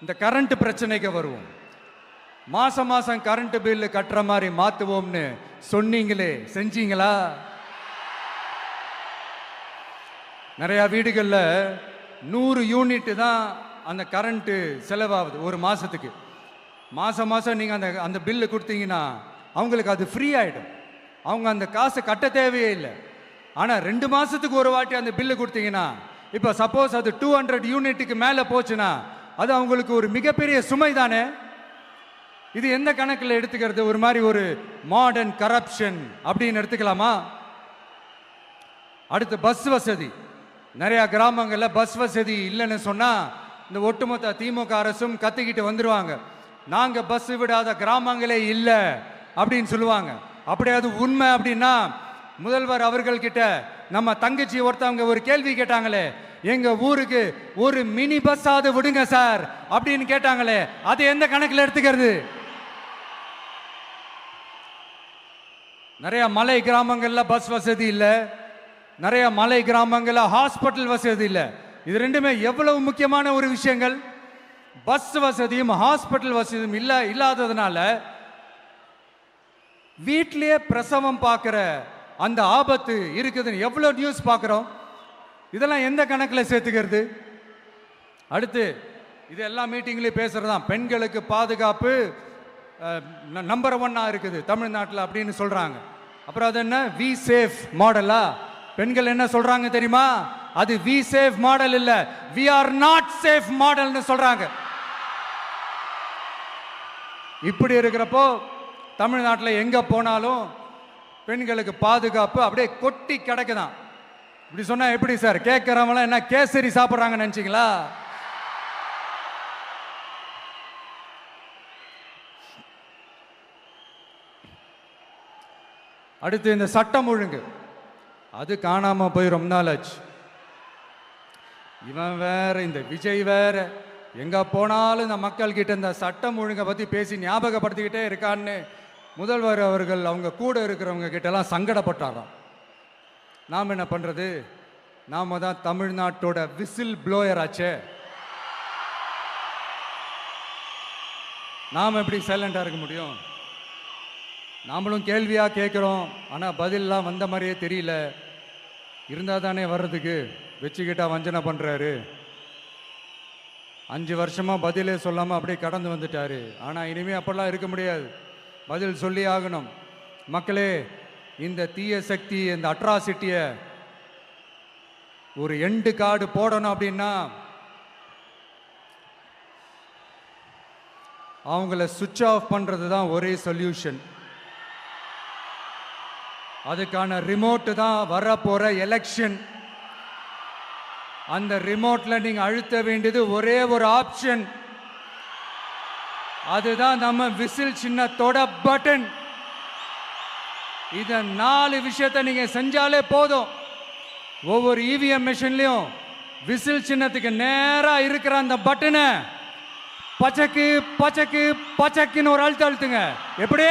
இந்த கரண்ட் பிரச்சனைக்கு வருவோம். மாசம் மாசம் கரண்ட் பில்லு கட்டுற மாதிரி மாத்துவோம்னு சொன்னீங்களே, செஞ்சீங்களா? நிறைய வீடுகளில் 100 யூனிட் தான் அந்த கரண்ட்டு செலவாகுது ஒரு மாசத்துக்கு. மாசம் மாசம் நீங்க அந்த பில்லு கொடுத்தீங்கன்னா அவங்களுக்கு அது ஃப்ரீ ஆயிடும். அவங்க அந்த காசு கட்ட தேவையே இல்லை. ஆனா 2 மாசத்துக்கு ஒரு வாட்டி அந்த பில்லு கொடுத்தீங்கன்னா, இப்போ சப்போஸ் அது 200 யூனிட்டுக்கு மேல போச்சுன்னா அது அவங்களுக்கு ஒரு மிகப்பெரிய சுமை தானே. இது எந்த கணக்கில் எடுத்துக்கிறது? ஒரு மாதிரி ஒரு மாடர்ன் கரப்ஷன் அப்படின்னு எடுத்துக்கலாமா? அடுத்து பஸ் வசதி. நிறைய கிராமங்களில் பஸ் வசதி இல்லைன்னு சொன்னா இந்த ஒட்டுமொத்த திமுக அரசும் கத்திக்கிட்டு வந்துருவாங்க. நாங்க பஸ் விடாத கிராமங்களே இல்லை அப்படின்னு சொல்லுவாங்க. அப்படி அது உண்மை அப்படின்னா முதல்வர் அவர்கள் கிட்ட நம்ம தங்கச்சி ஒருத்தவங்க ஒரு கேள்வி கேட்டாங்களே, எங்க ஊருக்கு ஒரு மினி பஸ் ஆவது விடுங்க சார் அப்படின்னு கேட்டாங்களே, அது எந்த கணக்கில் எடுத்துக்கிறது? நிறைய மலை கிராமங்கள்ல பஸ் வசதி இல்லை, நிறைய மலை கிராமங்கள்ல ஹாஸ்பிட்டல் வசதி இல்லை. இது ரெண்டுமே எவ்வளவு முக்கியமான ஒரு விஷயங்கள். பஸ் வசதியும் ஹாஸ்பிட்டல் வசதியும் இல்லாததுனால வீட்டிலேயே பிரசவம் பார்க்கிற அந்த ஆபத்து இருக்குதுன்னு எவ்வளவு நியூஸ் பார்க்கிறோம். இதெல்லாம் எந்த கணக்கில் சேர்த்துக்கிறது? அடுத்து இது எல்லா மீட்டிங்லையும் பேசுறதுதான், பெண்களுக்கு பாதுகாப்பு நம்பர் 1 இருக்குது தமிழ்நாட்டில் அப்படின்னு சொல்றாங்க. அப்புறம் அது என்ன, வி சேஃப் மாடலா? பெண்கள் என்ன சொல்றாங்க தெரியுமா? அது வி சேஃப் மாடல் இல்ல, வி ஆர் நாட் சேஃப் மாடல்னு சொல்றாங்க. இப்படி இருக்கிறப்போ தமிழ்நாட்டில் எங்க போனாலும் பெண்களுக்கு பாதுகாப்பு அப்படியே கொட்டி கிடக்குதான். இப்படி சொன்னா எப்படி சார்? கேட்கிறவங்க என்ன கேசரி சாப்பிட்றாங்கன்னு நினைச்சீங்களா? அடுத்து இந்த சட்டம் ஒழுங்கு, அது காணாம போய் ரொம்ப நாள் ஆச்சு. இவன் வேற, இந்த விஜய் வேற, எங்க போனாலும் இந்த மக்கள் கிட்ட இந்த சட்டம் ஒழுங்கை பத்தி பேசி ஞாபகப்படுத்திக்கிட்டே இருக்கான்னு முதல்வர் அவர்கள் அவங்க கூட இருக்கிறவங்க கிட்ட எல்லாம் சங்கடப்பட்டாராம். நாம் என்ன பண்றது? நாம தான் தமிழ்நாட்டோட விசில் ப்ளோயர் ஆச்சே. நாம் எப்படி சைலண்டா இருக்க முடியும்? நாமளும் கேள்வியா கேட்கிறோம், ஆனா பதிலெல்லாம் வந்த மாதிரியே தெரியல. இருந்தா தானே வர்றதுக்கு, வச்சுக்கிட்டா வஞ்சனை பண்றாரு. 5 வருஷமா பதிலே சொல்லாம அப்படியே கடந்து வந்துட்டாரு. ஆனா இனிமே அப்பெல்லாம் இருக்க முடியாது, பதில் சொல்லி ஆகணும். மக்களே, இந்த தீய சக்தி, இந்த அட்ராசிட்டிய ஒரு எண்டு கார்டு போடணும் அப்படின்னா அவங்கள சுவிட்ச் ஆஃப் பண்றது தான் ஒரே சொல்யூஷன். அதுக்கான ரிமோட் தான் வரப்போற எலெக்ஷன். அந்த ரிமோட்ல நீங்க அழுத்த வேண்டியது ஒரே ஒரு ஆப்ஷன், அதுதான் நம்ம விசில் சின்னத்தோட பட்டன். இத 4 விஷயத்தை நீங்க செஞ்சாலே போதும். ஒவ்வொரு இவிஎம் மிஷின்லயும் விசில் சின்னத்துக்கு நேரா இருக்கிற அந்த பட்டனை பச்சக்கு பச்சக்கு பச்சக்குன்னு ஒரு அழுத்த அழுத்துங்க. எப்படி?